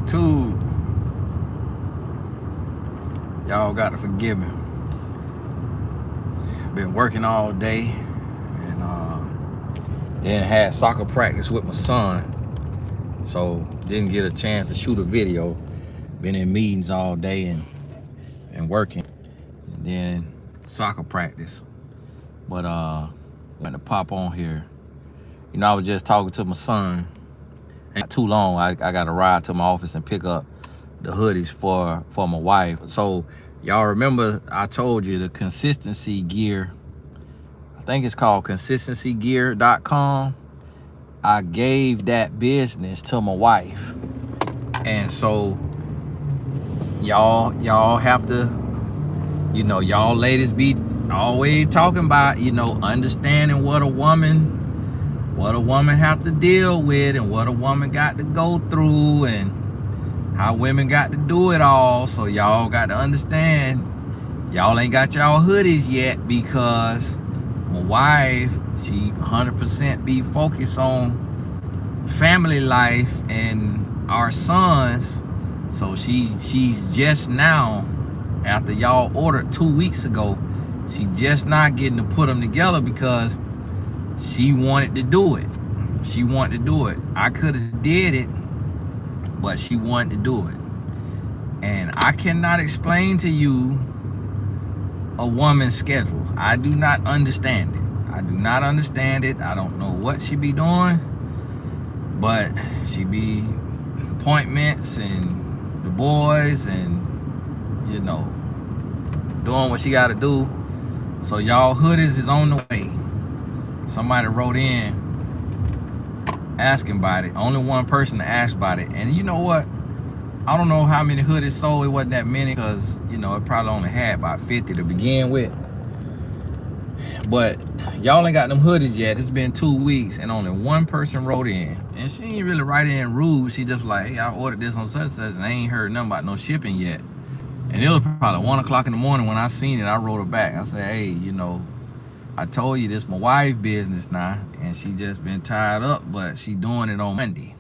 YouTube. Y'all got to forgive me. Been working all day and then had soccer practice with my son. So didn't get a chance to shoot a video. Been in meetings all day and working. And then soccer practice. But went to pop on here. You know, I was just talking to my son. Ain't too long. I got to ride to my office and pick up the hoodies for my wife. So y'all remember I told you the consistency gear. I think it's called consistencygear.com. I gave that business to my wife. And so y'all have to, you know, y'all ladies be always talking about, you know, understanding what a woman have to deal with and what a woman got to go through and how women got to do it all. So y'all got to understand, y'all ain't got y'all hoodies yet because my wife, she 100% be focused on family life and our sons. So she's just now, after y'all ordered 2 weeks ago, she just not getting to put them together because she wanted to do it. She wanted to do it. I could have did it, but she wanted to do it. And I cannot explain to you a woman's schedule. I do not understand it. I do not understand it. I don't know what she be doing, but she be appointments and the boys and, you know, doing what she got to do. So y'all hoodies is on the way. Somebody wrote in asking about it. Only one person to ask about it. And you know what? I don't know how many hoodies sold. It wasn't that many because, you know, it probably only had about 50 to begin with. But y'all ain't got them hoodies yet. It's been 2 weeks and only one person wrote in. And she ain't really write in rude. She just like, hey, I ordered this on such and such and I ain't heard nothing about no shipping yet. And it was probably 1 o'clock in the morning when I seen it. I wrote her back. I said, hey, you know, I told you this my wife's business now, and she just been tied up, but she doing it on Monday.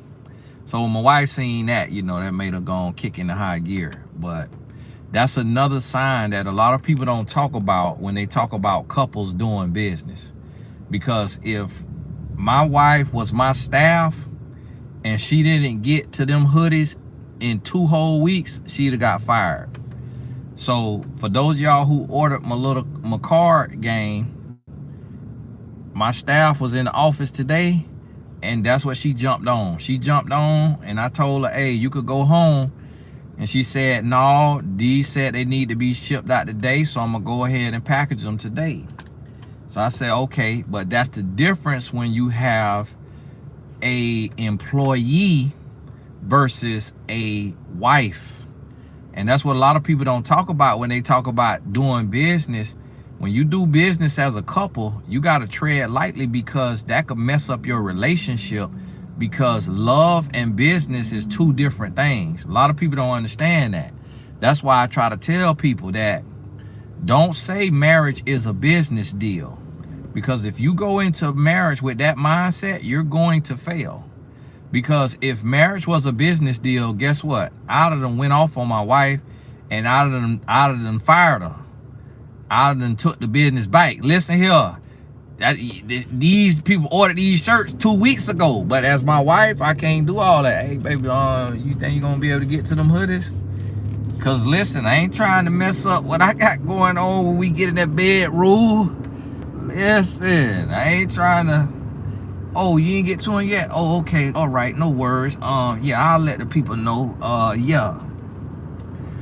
So when my wife seen that, you know, that made her go on kick into high gear. But that's another sign that a lot of people don't talk about when they talk about couples doing business. Because if my wife was my staff and she didn't get to them hoodies in 2 whole weeks, she'd have got fired. So for those of y'all who ordered my card game, my staff was in the office today and that's what she jumped on. She jumped on and I told her, hey, you could go home. And she said, no, these said they need to be shipped out today, so I'm gonna go ahead and package them today. So I said, okay, but that's the difference when you have a employee versus a wife. And that's what a lot of people don't talk about when they talk about doing business. When you do business as a couple, you got to tread lightly because that could mess up your relationship, because love and business is 2 different things. A lot of people don't understand that. That's why I try to tell people that don't say marriage is a business deal, because if you go into marriage with that mindset, you're going to fail. Because if marriage was a business deal, guess what? I'd have went off on my wife and I'd have fired her. I'd have took the business back. Listen here, these people ordered these shirts 2 weeks ago, but as my wife, I can't do all that. Hey, baby, you think you're gonna be able to get to them hoodies? Because listen, I ain't trying to mess up what I got going on when we get in that bedroom. Listen, I ain't trying to, oh, you ain't get to them yet? Oh, okay, all right, no worries. Yeah, I'll let the people know. Yeah.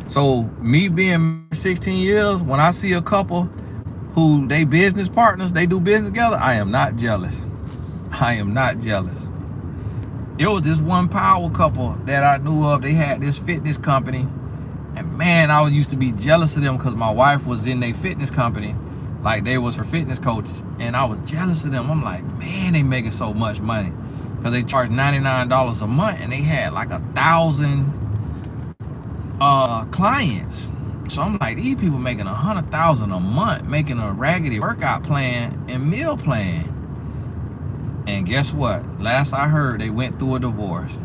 So me being 16 years, when I see a couple who they business partners, they do business together, I am not jealous. I am not jealous. There was this one power couple that I knew of. They had this fitness company, and man, I used to be jealous of them because my wife was in their fitness company, like they was her fitness coaches, and I was jealous of them. I'm like, man, they making so much money because they charge $99 a month, and they had like 1,000 clients. So I'm like, these people making $100,000 a month, making a raggedy workout plan and meal plan. And guess what? Last I heard, they went through a divorce.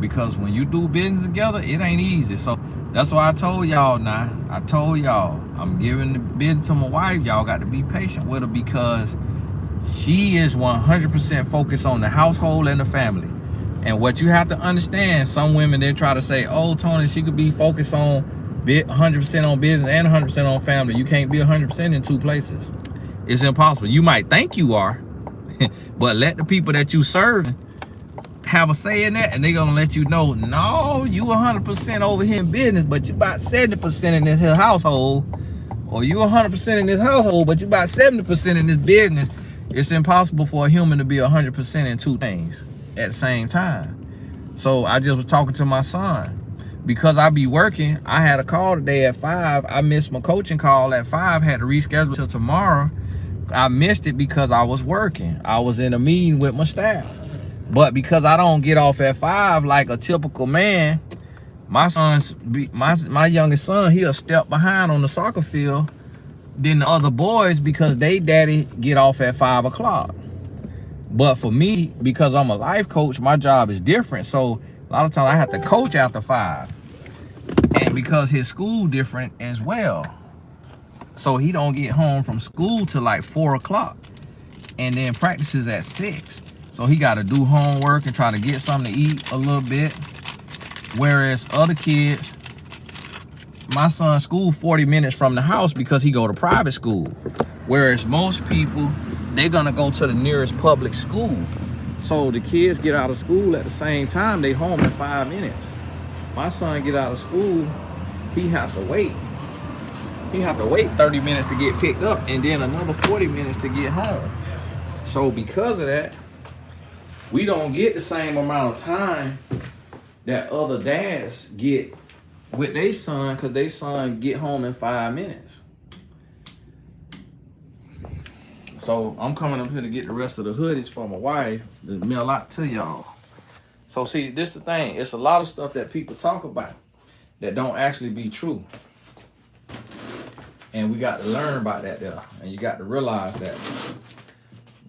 because when you do business together, it ain't easy. So that's why I told y'all now. I told y'all I'm giving the business to my wife. Y'all got to be patient with her because she is 100% focused on the household and the family. And what you have to understand, some women, they try to say, oh, Tony, she could be focused on 100% on business and 100% on family. You can't be 100% in two places. It's impossible. You might think you are, but let the people that you serve have a say in that, and they're gonna let you know, no, you 100% over here in business, but you about 70% in this here household, or you 100% in this household, but you about 70% in this business. It's impossible for a human to be 100% in two things at the same time. So I just was talking to my son. Because I be working, I had a call today at 5. I missed my coaching call at 5, had to reschedule till tomorrow. I missed it because I was working. I was in a meeting with my staff. But because I don't get off at 5 like a typical man, my youngest son, he'll step behind on the soccer field than the other boys because they daddy get off at 5 o'clock. But for me, because I'm a life coach, my job is different. So a lot of times I have to coach after 5. And because his school different as well. So he don't get home from school till like 4 o'clock. And then practices at 6. So he got to do homework and try to get something to eat a little bit. Whereas other kids, my son's school 40 minutes from the house because he go to private school. Whereas most people, they're gonna go to the nearest public school. So the kids get out of school at the same time, they home in 5 minutes. My son get out of school, he has to wait. He have to wait 30 minutes to get picked up and then another 40 minutes to get home. So because of that, we don't get the same amount of time that other dads get with their son because their son get home in 5 minutes. So I'm coming up here to get the rest of the hoodies for my wife to mail out to y'all. So see, this is the thing. It's a lot of stuff that people talk about that don't actually be true. And we got to learn about that there. And you got to realize that.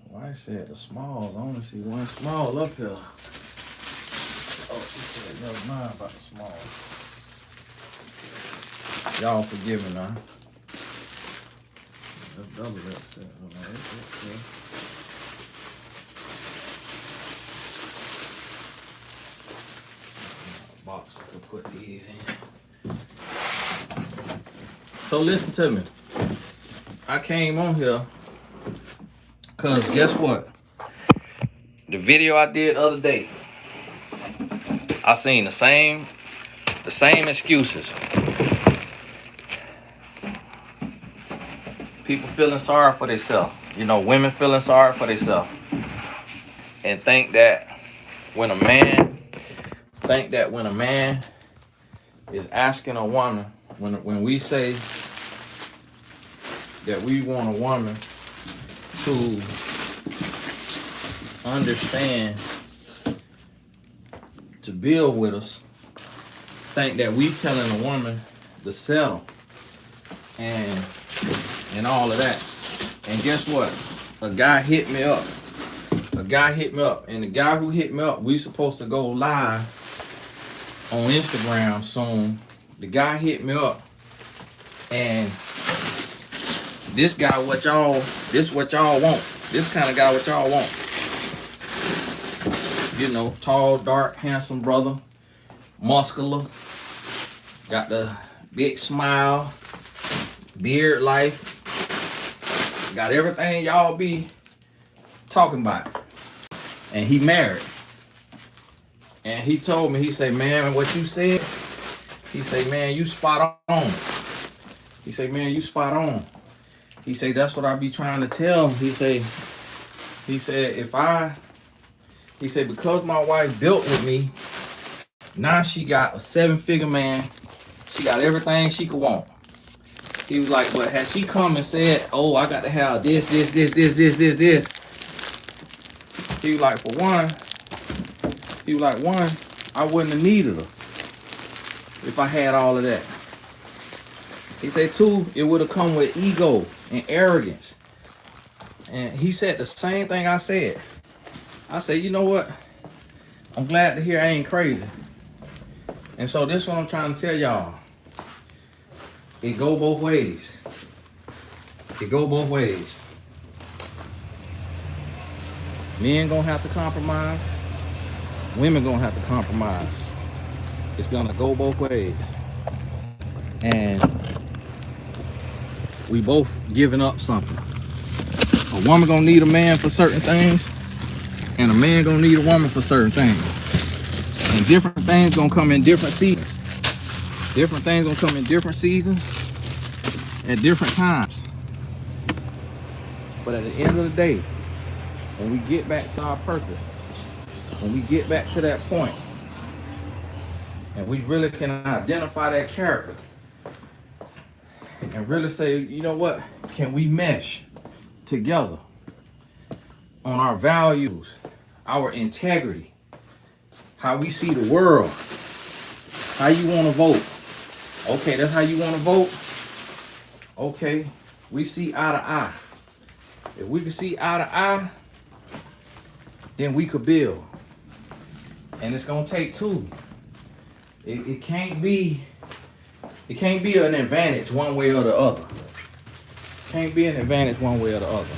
Why said the smalls? I only see one small up here. Oh, she said never mind about the smalls. Y'all forgive me now. That's double that set. Box to put these in. So listen to me. I came on here because guess what? The video I did the other day, I seen the same excuses. People feeling sorry for themselves. You know, women feeling sorry for themselves. And think that when a man is asking a woman, when we say that we want a woman to understand, to build with us, think that we telling a woman to settle and all of that. And guess what? A guy hit me up. And the guy who hit me up, we supposed to go live on Instagram soon. The guy hit me up, and this guy, what y'all want. This kind of guy, what y'all want. You know, tall, dark, handsome brother, muscular, got the big smile, beard life, got everything y'all be talking about. And he married. And he told me, he said, man, what you said, he said, man, you spot on. He said, man, you spot on. He said, that's what I be trying to tell him. He said, because my wife built with me, now she got a 7-figure man. She got everything she could want. He was like, but had she come and said, oh, I got to have this. He was like, for one, I wouldn't have needed her if I had all of that. He said, two, it would have come with ego and arrogance. And he said the same thing I said. I said, you know what? I'm glad to hear I ain't crazy. And so this is what I'm trying to tell y'all. It go both ways. It go both ways. Men gonna have to compromise. Women gonna have to compromise. It's gonna go both ways. And we both giving up something. A woman gonna need a man for certain things, and a man gonna need a woman for certain things. And different things gonna come in different seasons. Different things gonna come in different seasons at different times. But at the end of the day, when we get back to our purpose, when we get back to that point, and we really can identify that character, and really say, you know what, can we mesh together on our values, our integrity, how we see the world, how you want to vote. Okay, that's how you want to vote. Okay, we see eye to eye. If we can see eye to eye, then we could build. And it's gonna take two. It can't be an advantage one way or the other. Can't be an advantage one way or the other.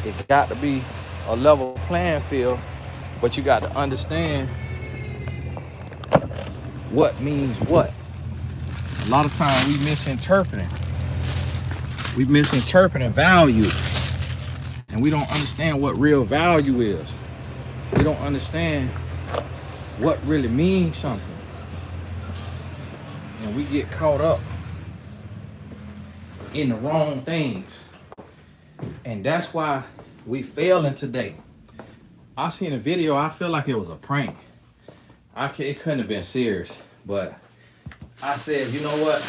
It's got to be a level playing field, but you got to understand what means what. A lot of times we misinterpreting value, and we don't understand what real value is. We don't understand what really means something. And we get caught up in the wrong things. And that's why we failing today. I seen a video, I feel like it was a prank. It couldn't have been serious, but I said, you know what?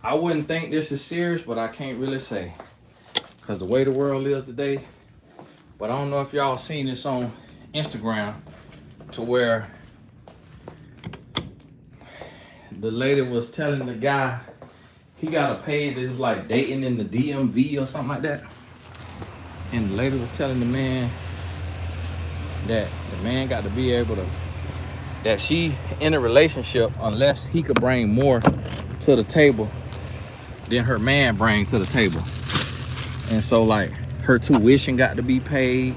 I wouldn't think this is serious, but I can't really say. Because the way the world is today, but I don't know if y'all seen this on Instagram, to where the lady was telling the guy, he got a page that was like dating in the DMV or something like that. And the lady was telling the man that the man got to be able to, that she in a relationship unless he could bring more to the table than her man bring to the table. And so like her tuition got to be paid.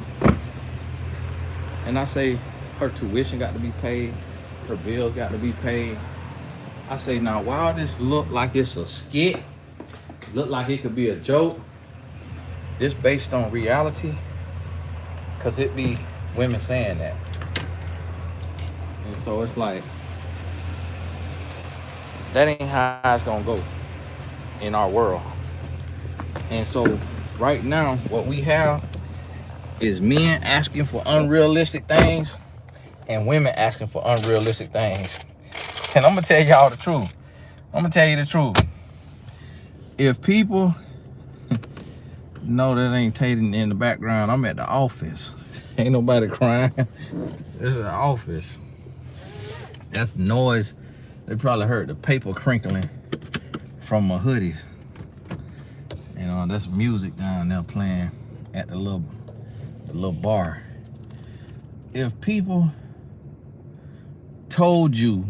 And I say her tuition got to be paid, her bills got to be paid. I say, now while this look like it's a skit, look like it could be a joke, this based on reality, cause it be women saying that. And so it's like, that ain't how it's gonna go in our world. And so right now, what we have is men asking for unrealistic things and women asking for unrealistic things. And I'm gonna tell y'all the truth. I'm gonna tell you the truth. If people know that ain't Tatum in the background, I'm at the office. Ain't nobody crying. This is the office. That's noise. They probably heard the paper crinkling from my hoodies. You know, that's music down there playing at the little bar. If people told you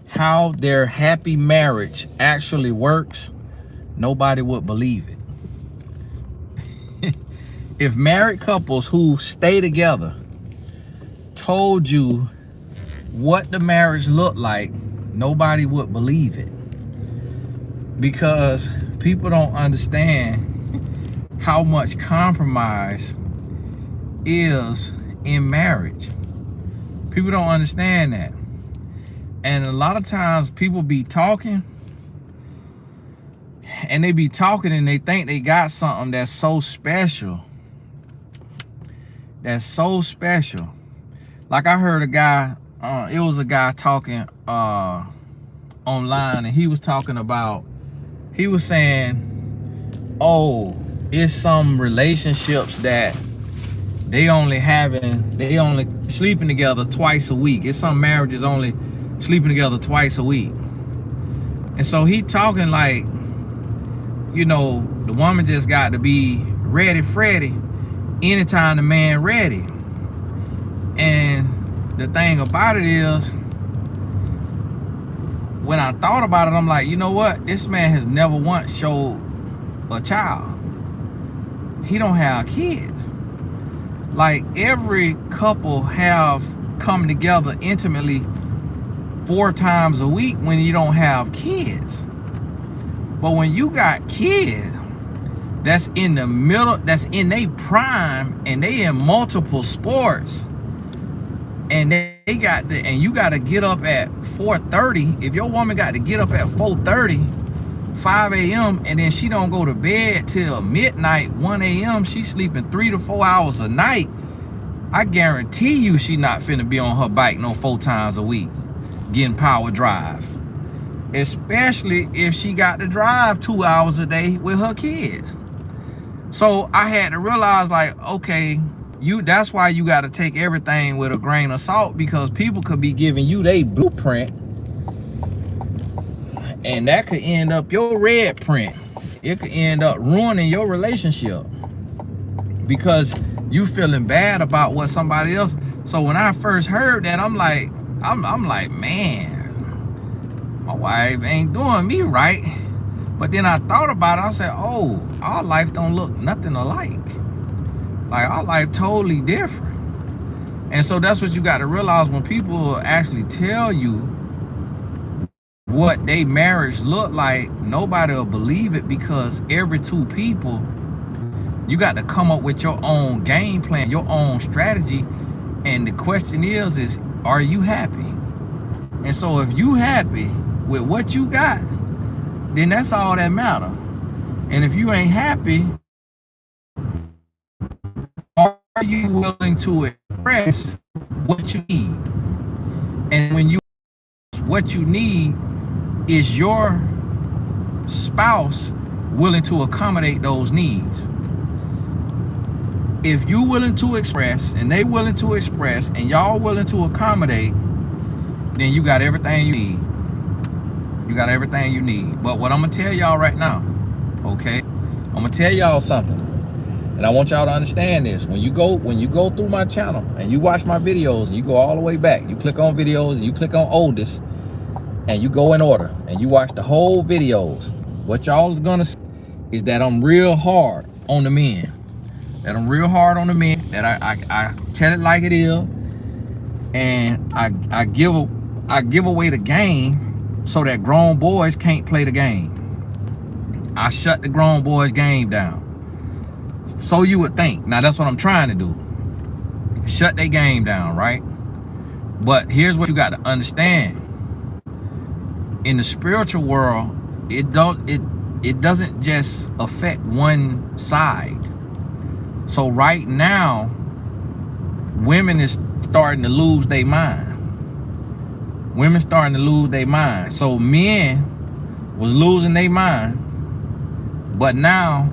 how their happy marriage actually works, nobody would believe it. If married couples who stay together told you what the marriage looked like, nobody would believe it. Because people don't understand how much compromise is in marriage. People don't understand that. And a lot of times people be talking and they think they got something that's so special. That's so special. Like I heard a guy, it was a guy talking online, and he was talking about, he was saying, oh, it's some relationships that they only sleeping together twice a week. It's some marriages only sleeping together twice a week. And so he talking like, you know, the woman just got to be ready, Freddy, anytime the man ready. And the thing about it is, when I thought about it, I'm like, you know what? This man has never once showed a child. He don't have kids. Like, every couple have come together intimately 4 times a week when you don't have kids. But when you got kids that's in the middle, that's in their prime, and they in multiple sports, and they got the, and you got to get up at 4:30. If your woman got to get up at 4:30, 5 a.m., and then she don't go to bed till midnight, 1 a.m., she's sleeping 3 to 4 hours a night, I guarantee you she not finna be on her bike no 4 times a week getting power drive. Especially if she got to drive 2 hours a day with her kids. So I had to realize, like, okay, that's why you got to take everything with a grain of salt, because people could be giving you their blueprint, and that could end up your red print. It could end up ruining your relationship because you feeling bad about what somebody else. So when I first heard that, I'm like, man, my wife ain't doing me right. But then I thought about it. I said, oh, our life don't look nothing alike. Like, our life totally different. And so that's what you got to realize. When people actually tell you what they marriage look like, nobody will believe it, because every 2 people, you got to come up with your own game plan, your own strategy. And the question is are you happy? And so if you happy with what you got, then that's all that matter. And if you ain't happy, are you willing to express what you need? And when you, what you need, is your spouse willing to accommodate those needs? If you willing to express and they willing to express and y'all willing to accommodate, then you got everything you need. You got everything you need. But what I'm gonna tell y'all right now, okay? I'm gonna tell y'all something, and I want y'all to understand this. When you go through my channel and you watch my videos, and you go all the way back, you click on videos and you click on oldest, and you go in order and you watch the whole videos, what y'all is gonna see is that I'm real hard on the men. That I'm real hard on the men. That I tell it like it is, and I give away the game so that grown boys can't play the game. I shut the grown boys game down. So you would think. Now that's what I'm trying to do. Shut their game down, right? But here's what you got to understand. In the spiritual world, it doesn't just affect one side. So right now, women is starting to lose their mind. Women starting to lose their mind. So men was losing their mind, but now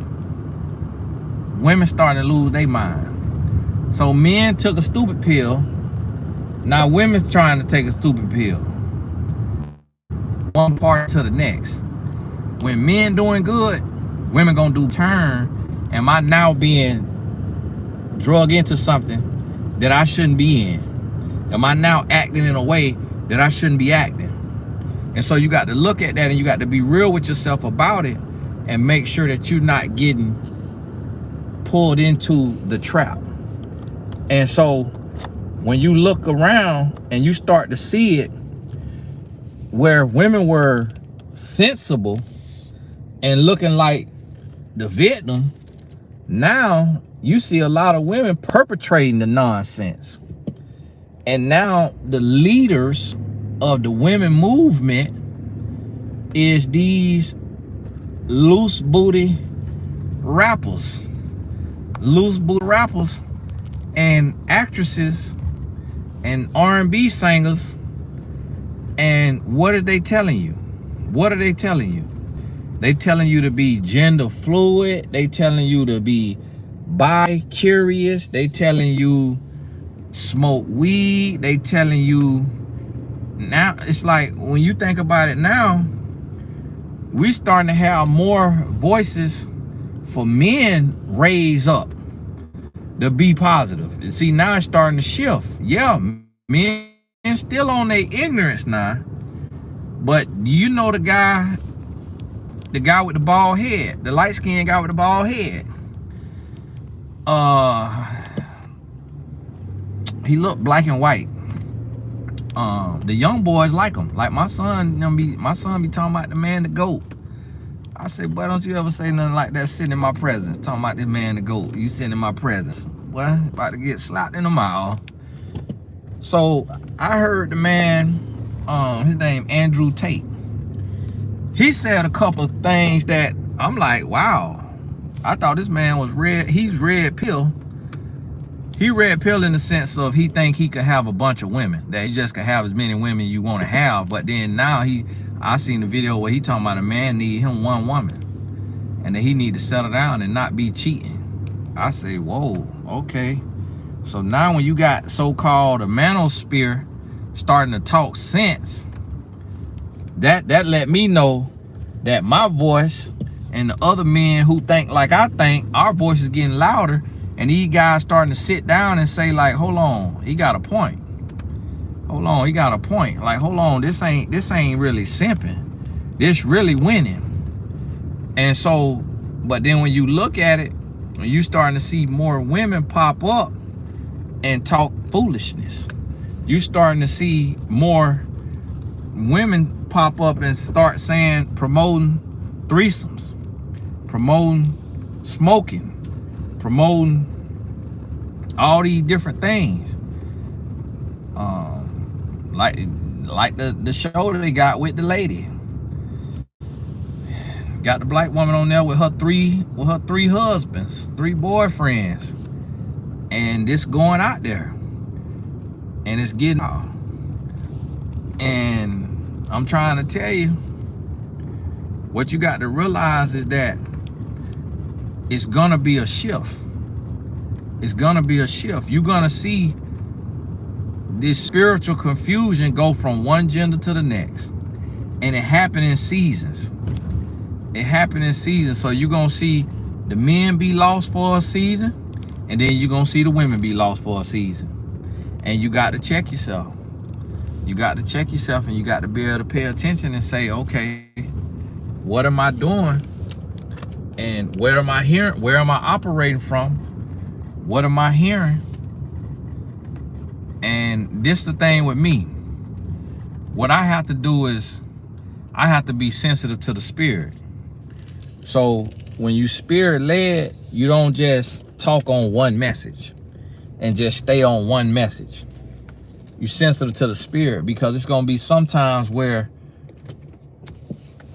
women starting to lose their mind. So men took a stupid pill. Now women's trying to take a stupid pill. One part to the next. When men doing good, women gonna do turn. Am I now being drug into something that I shouldn't be in? Am I now acting in a way that I shouldn't be acting? And so you got to look at that, and you got to be real with yourself about it, and make sure that you're not getting pulled into the trap. And so when you look around and you start to see it, where women were sensible and looking like the victim, now you see a lot of women perpetrating the nonsense. And now the leaders of the women movement is these loose booty rappers and actresses and R&B singers. And what are they telling you? What are they telling you? They telling you to be gender fluid. They telling you to be bi-curious. They telling you smoke weed. They telling you, now it's like, when you think about it now, we starting to have more voices for men raise up to be positive. And see, now it's starting to shift. Yeah, men still on their ignorance now, But you know the guy with the bald head, the light-skinned guy with the bald head. He looked black and white. The young boys like him. Like my son be talking about the man, the GOAT. I said, boy, don't you ever say nothing like that sitting in my presence. Talking about this man, the GOAT. You sitting in my presence. Boy, about to get slapped in the mouth. So I heard the man, his name Andrew Tate. He said a couple of things that I'm like, wow. I thought this man was red. He's red pill. He red pill in the sense of he think he could have a bunch of women. That he just could have as many women you want to have. But then now I seen the video where he talking about a man need him one woman. And that he need to settle down and not be cheating. I say, whoa, okay. So now when you got so-called a manosphere starting to talk sense, that let me know that my voice and the other men who think like I think, our voice is getting louder, and these guys starting to sit down and say like, hold on, he got a point. Hold on, he got a point. Like, hold on, this ain't really simping. This really winning. And so, but then when you look at it, when you starting to see more women pop up and talk foolishness, you starting to see more women pop up and start saying, promoting threesomes, promoting smoking, promoting all these different things. Like the show that they got with the lady. Got the black woman on there with her three husbands, 3 boyfriends. And this going out there. And it's getting out. And I'm trying to tell you, what you got to realize is that it's gonna be a shift. It's gonna be a shift. You're gonna see this spiritual confusion go from one gender to the next. And it happened in seasons. It happened in seasons. So you're gonna see the men be lost for a season, and then you're gonna see the women be lost for a season. And you got to check yourself. You got to check yourself, and you got to be able to pay attention and say, okay, what am I doing? And where am I hearing? Where am I operating from? What am I hearing? And this the thing with me. What I have to do is I have to be sensitive to the spirit. So when you spirit led, you don't just talk on one message and just stay on one message. You're sensitive to the spirit, because it's going to be sometimes where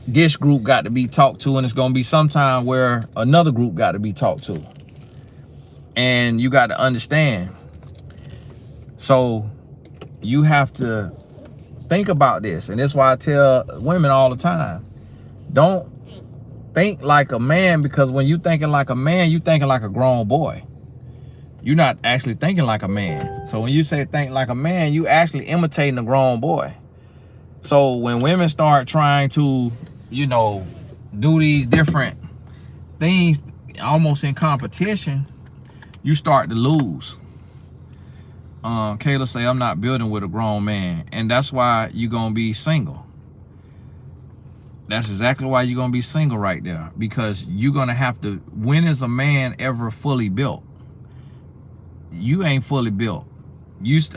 this group got to be talked to, and it's going to be sometime where another group got to be talked to. And you got to understand. So you have to think about this. And that's why I tell women all the time, don't think like a man, because when you thinking like a man, you thinking like a grown boy. You're not actually thinking like a man. So when you say think like a man, you actually imitating a grown boy. So when women start trying to, you know, do these different things almost in competition, you start to lose. Kayla say, I'm not building with a grown man. And that's why you're going to be single. That's exactly why you're going to be single right there. Because you're going to have to, when is a man ever fully built? You ain't fully built.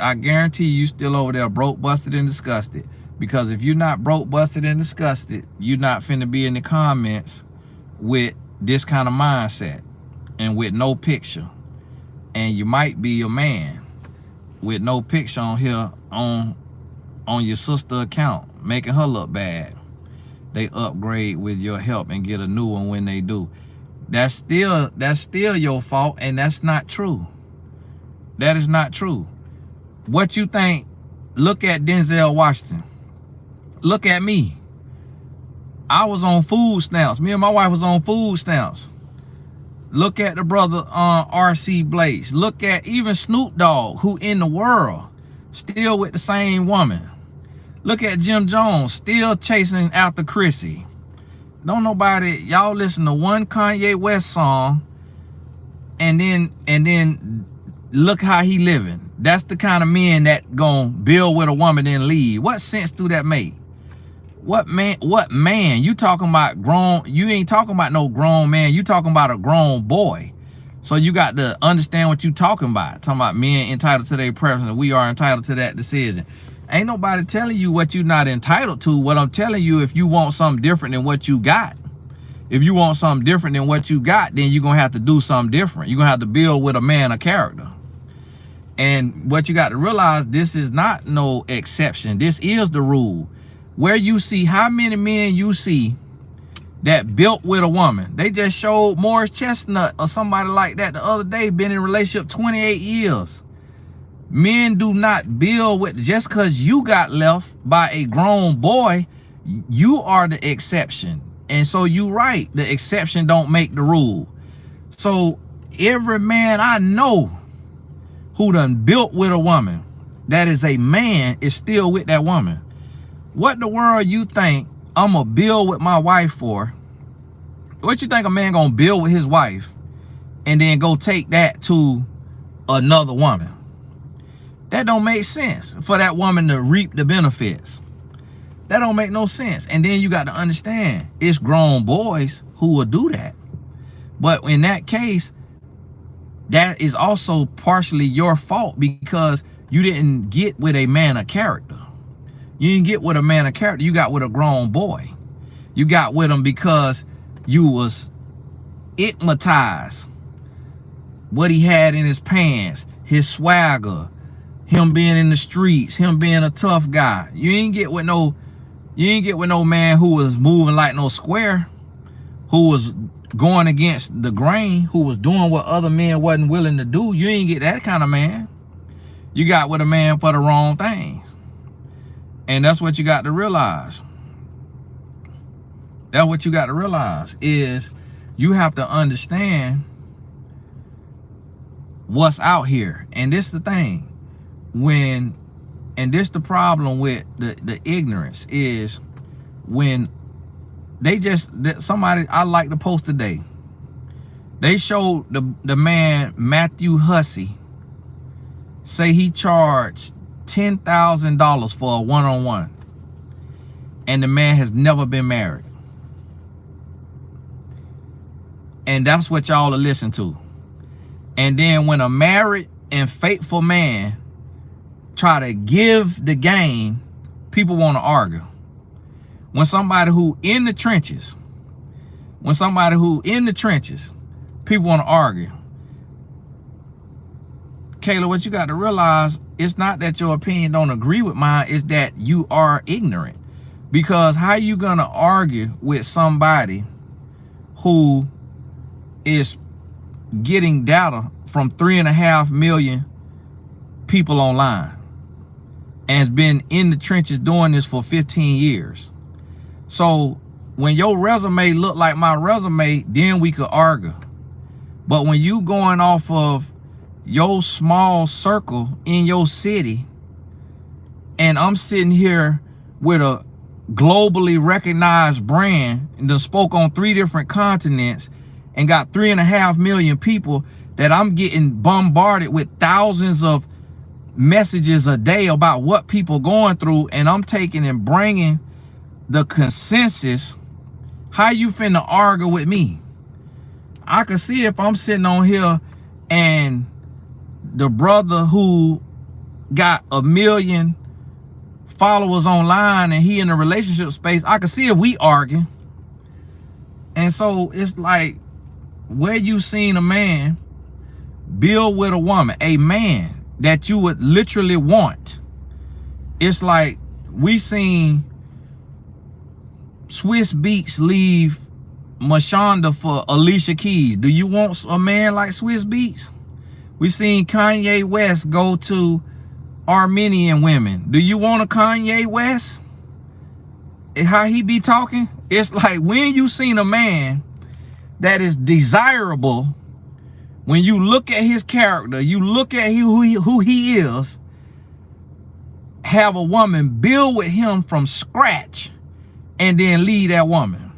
I guarantee you still over there broke, busted, and disgusted. Because if you're not broke, busted, and disgusted, you're not finna be in the comments with this kind of mindset and with no picture. And you might be a man with no picture on here on your sister account, making her look bad. They upgrade with your help and get a new one when they do. That's still your fault, and that's not true. That is not true. What you think? Look at Denzel Washington. Look at me. I was on food stamps. Me and my wife was on food stamps. Look at the brother R.C. Blaze. Look at even Snoop Dogg, who in the world still with the same woman. Look at Jim Jones, still chasing after Chrissy. Don't nobody, y'all listen to one Kanye West song and then look how he living. That's the kind of men that gonna build with a woman and leave. What sense do that make? What man? You talking about grown, you ain't talking about no grown man, you talking about a grown boy. So you got to understand what you talking about. Talking about men entitled to their preference, we are entitled to that decision. Ain't nobody telling you what you're not entitled to. What I'm telling you, if you want something different than what you got, if you want something different than what you got, then you're gonna have to do something different. You're gonna have to build with a man of character. And what you got to realize, this is not no exception. This is the rule. Where you see, how many men you see that built with a woman. They just showed Morris Chestnut or somebody like that the other day, been in a relationship 28 years. Men do not build with, just because you got left by a grown boy, you are the exception. And so you right, the exception don't make the rule. So every man I know who done built with a woman, that is a man, is still with that woman. What the world you think I'm gonna build with my wife for? What you think a man gonna build with his wife and then go take that to another woman? That don't make sense for that woman to reap the benefits. That don't make no sense. And then you got to understand, it's grown boys who will do that. But in that case, that is also partially your fault, because you didn't get with a man of character. You didn't get with a man of character. You got with a grown boy. You got with him because you was hypnotized. What he had in his pants, his swagger, him being in the streets, him being a tough guy. You ain't get with no man who was moving like no square, who was going against the grain, who was doing what other men wasn't willing to do. You ain't get that kind of man. You got with a man for the wrong things. And that's what you got to realize. That's what you got to realize, is you have to understand what's out here. And this the thing. And this the problem with the ignorance, is when somebody, I like to post today, they showed the man Matthew Hussey say he charged $10,000 for a one-on-one, and the man has never been married. And that's what y'all are listening to. And then when a married and faithful man try to give the game, people want to argue. When somebody who in the trenches, people want to argue. Kayla, what you got to realize, it's not that your opinion don't agree with mine, it's that you are ignorant. Because how you gonna argue with somebody who is getting data from 3.5 million people online and has been in the trenches doing this for 15 years? So when your resume look like my resume, then we could argue. But when you going off of your small circle in your city, and I'm sitting here with a globally recognized brand and then spoke on 3 different continents and got 3.5 million people, that I'm getting bombarded with thousands of messages a day about what people going through, and I'm taking and bringing the consensus, how you finna argue with me? I can see if I'm sitting on here and the brother who got 1 million followers online and he in a relationship space, I can see if we argue. And so it's like, where you seen a man build with a woman, a man that you would literally want? It's like we seen Swiss Beats leave Mashonda for Alicia Keys. Do you want a man like Swiss Beats? We seen Kanye West go to Armenian women. Do you want a Kanye West? How he be talking? It's like, when you seen a man that is desirable, when you look at his character, you look at who he is, have a woman build with him from scratch and then leave that woman.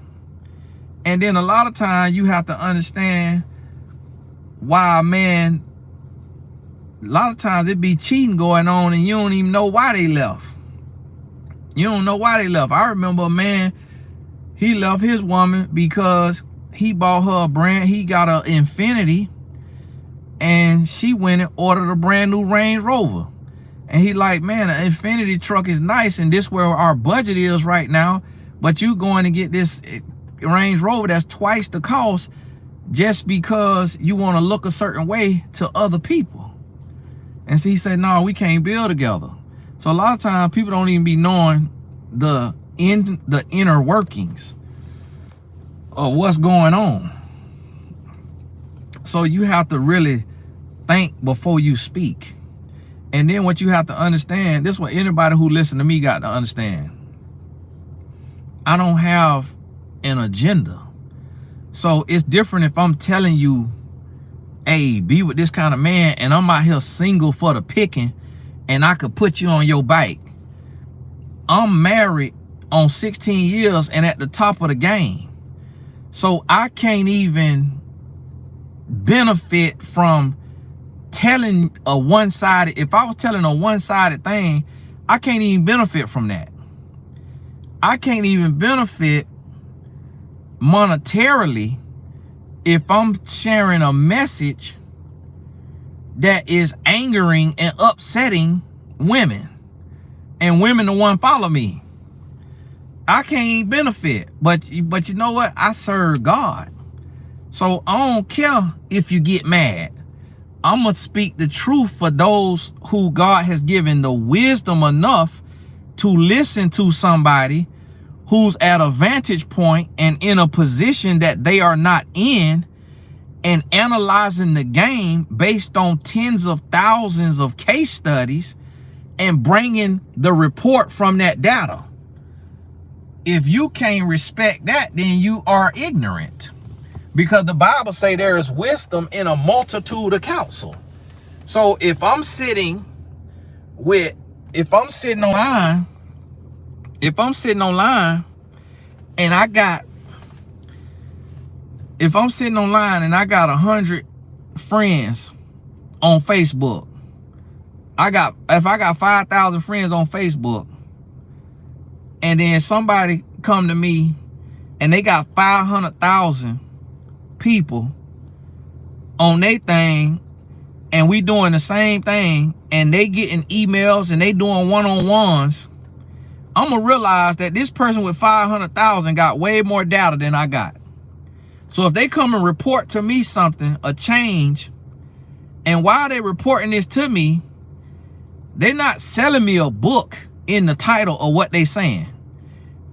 And then a lot of times you have to understand why a man, a lot of times it be cheating going on and you don't even know why they left. You don't know why they left. I remember a man, he left his woman because he bought her a brand, he got an Infiniti, and she went and ordered a brand new Range Rover. And he like, man, an Infiniti truck is nice, and this where our budget is right now, but you going to get this Range Rover that's twice the cost just because you want to look a certain way to other people. And so he said, no, we can't build together. So a lot of times people don't even be knowing the inner workings of what's going on. So you have to really think before you speak. And then what you have to understand, this is what anybody who listen to me got to understand. I don't have an agenda. So it's different if I'm telling you, hey, be with this kind of man, and I'm out here single for the picking, and I could put you on your bike. I'm married on 16 years and at the top of the game. So I can't even benefit from telling a one-sided, if I was telling a one-sided thing, I can't even benefit from that. I can't even benefit monetarily if I'm sharing a message that is angering and upsetting women, and women the one follow me. I can't benefit, but you know what? I serve God. So I don't care if you get mad. I'm gonna speak the truth for those who God has given the wisdom enough to listen to somebody who's at a vantage point and in a position that they are not in, and analyzing the game based on tens of thousands of case studies and bringing the report from that data. If you can't respect that, then you are ignorant, because the Bible say there is wisdom in a multitude of counsel. So if I'm sitting online and I got 100 friends on Facebook, if I got 5,000 friends on Facebook, and then somebody come to me and they got 500,000 people on their thing, and we doing the same thing, and they getting emails and they doing one-on-ones, I'm gonna realize that this person with 500,000 got way more data than I got. So if they come and report to me something, a change, and while they reporting this to me, they're not selling me a book in the title of what they saying.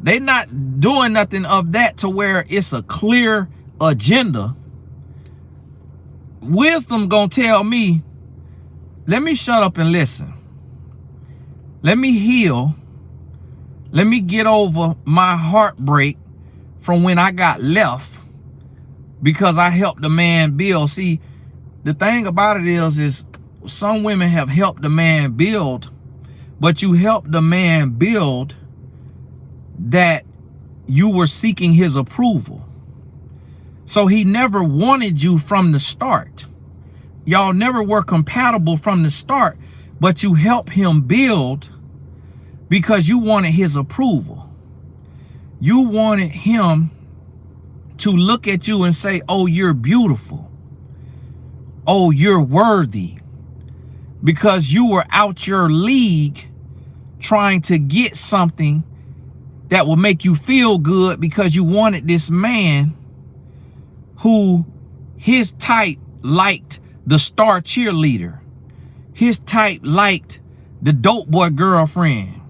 They're not doing nothing of that to where it's a clear agenda. Wisdom gonna tell me, let me shut up and listen. Let me heal. Let me get over my heartbreak from when I got left because I helped a man build. See, the thing about it is some women have helped the man build, but you helped the man build that you were seeking his approval. So he never wanted you from the start. Y'all never were compatible from the start, but you helped him build because you wanted his approval. You wanted him to look at you and say, oh, you're beautiful. Oh, you're worthy. Because you were out your league trying to get something that will make you feel good, because you wanted this man who his type liked the star cheerleader. His type liked the dope boy girlfriend.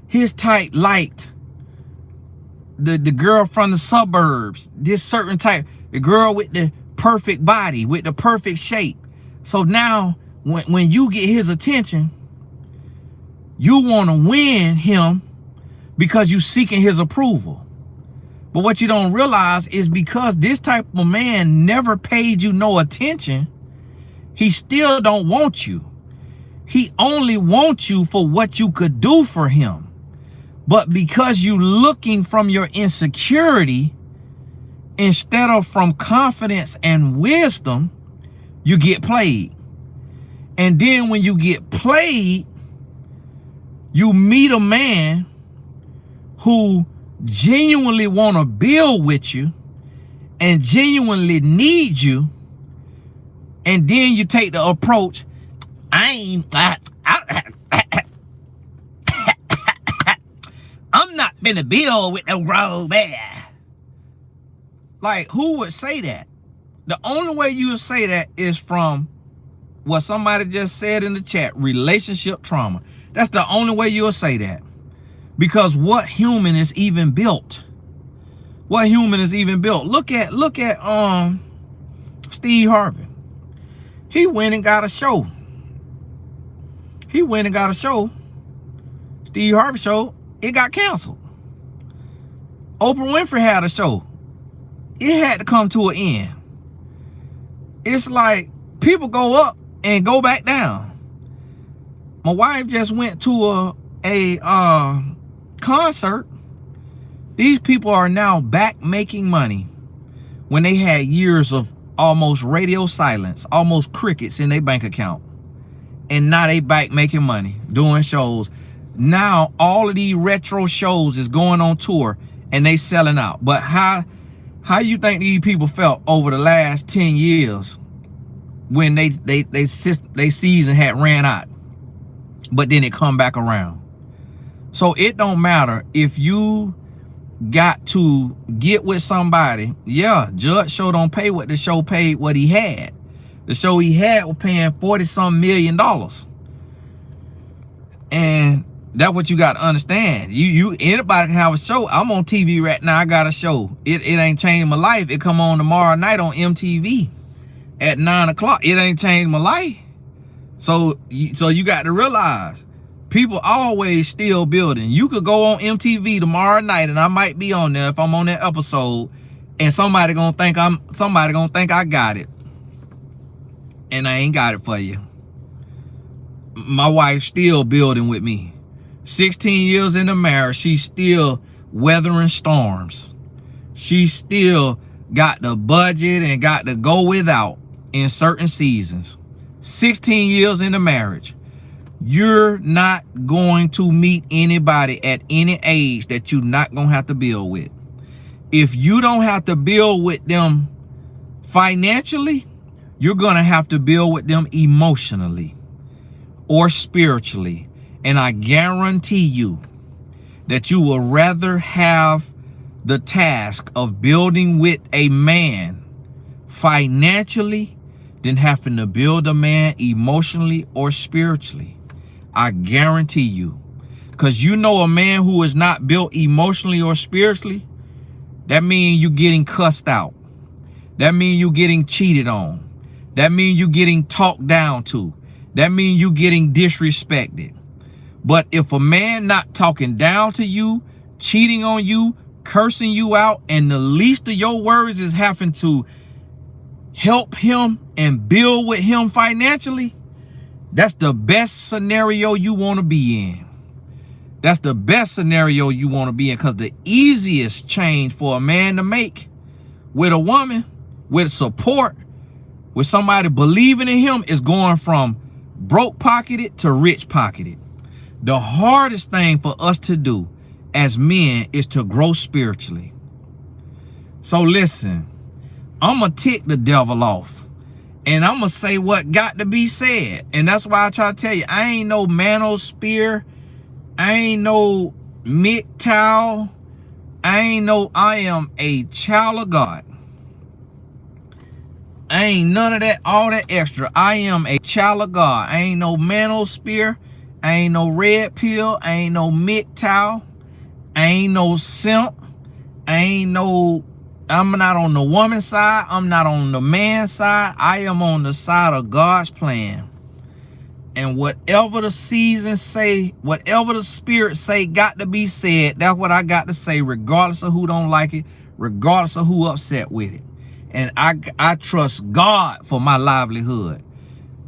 His type liked the girl from the suburbs, this certain type, the girl with the perfect body, with the perfect shape. So now when you get his attention, you want to win him because you seeking his approval. But what you don't realize is because this type of man never paid you no attention, he still don't want you. He only wants you for what you could do for him. But because you looking from your insecurity instead of from confidence and wisdom, you get played. And then when you get played, you meet a man who genuinely want to build with you and genuinely need you, and then you take the approach, I'm not finna build with no grown man. Like, who would say that? The only way you would say that is from what somebody just said in the chat, relationship trauma. That's the only way you'll say that. Because what human is even built? What human is even built? Look at Steve Harvey. He went and got a show. Steve Harvey show, it got canceled. Oprah Winfrey had a show. It had to come to an end. It's like people go up and go back down. My wife just went to a concert. These people are now back making money when they had years of almost radio silence, almost crickets in their bank account. And now they back making money, doing shows. Now all of these retro shows is going on tour and they selling out. But how you think these people felt over the last 10 years when they season had ran out, but then it come back around? So it don't matter if you got to get with somebody. Yeah, Judge Show don't pay what the show paid what he had. The show he had was paying $40-some million. And that's what you got to understand. Anybody can have a show. I'm on TV right now. I got a show. It ain't changed my life. It come on tomorrow night on MTV at 9 o'clock. It ain't changed my life. So you got to realize, people always still building. You could go on MTV tomorrow night, and I might be on there if I'm on that episode, and somebody gonna think I got it, and I ain't got it for you. My wife's still building with me. 16 years in the marriage, she's still weathering storms. She still got the budget and got to go without in certain seasons. 16 years in the marriage. You're not going to meet anybody at any age that you're not going to have to build with. If you don't have to build with them financially, you're going to have to build with them emotionally or spiritually. And I guarantee you that you will rather have the task of building with a man financially than having to build a man emotionally or spiritually. I guarantee you. Because you know, a man who is not built emotionally or spiritually, that means you getting cussed out. That means you getting cheated on. That means you getting talked down to. That means you getting disrespected. But if a man not talking down to you, cheating on you, cursing you out, and the least of your words is having to help him and build with him financially, that's the best scenario you want to be in. That's the best scenario you want to be in, because the easiest change for a man to make with a woman, with support, with somebody believing in him, is going from broke pocketed to rich pocketed. The hardest thing for us to do as men is to grow spiritually. So listen, I'm going to tick the devil off. And I'm going to say what got to be said. And that's why I try to tell you, I ain't no manosphere. I ain't no MGTOW. I am a child of God. I ain't none of that, all that extra. I am a child of God. I ain't no manosphere. I ain't no red pill. I ain't no MGTOW. I ain't no simp. I'm not on the woman's side. I'm not on the man's side. I am on the side of God's plan. And whatever the seasons say, whatever the spirit say got to be said, that's what I got to say, regardless of who don't like it, regardless of who upset with it. And I trust God for my livelihood.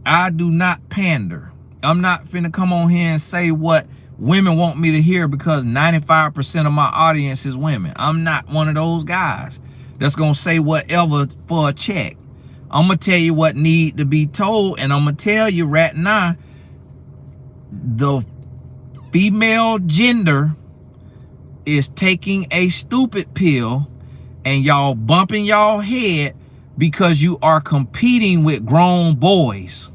I do not pander. I'm not finna come on here and say what women want me to hear, because 95% of my audience is women. I'm not one of those guys that's gonna say whatever for a check. I'm gonna tell you what need to be told, and I'm gonna tell you right now, the female gender is taking a stupid pill and y'all bumping y'all head because you are competing with grown boys.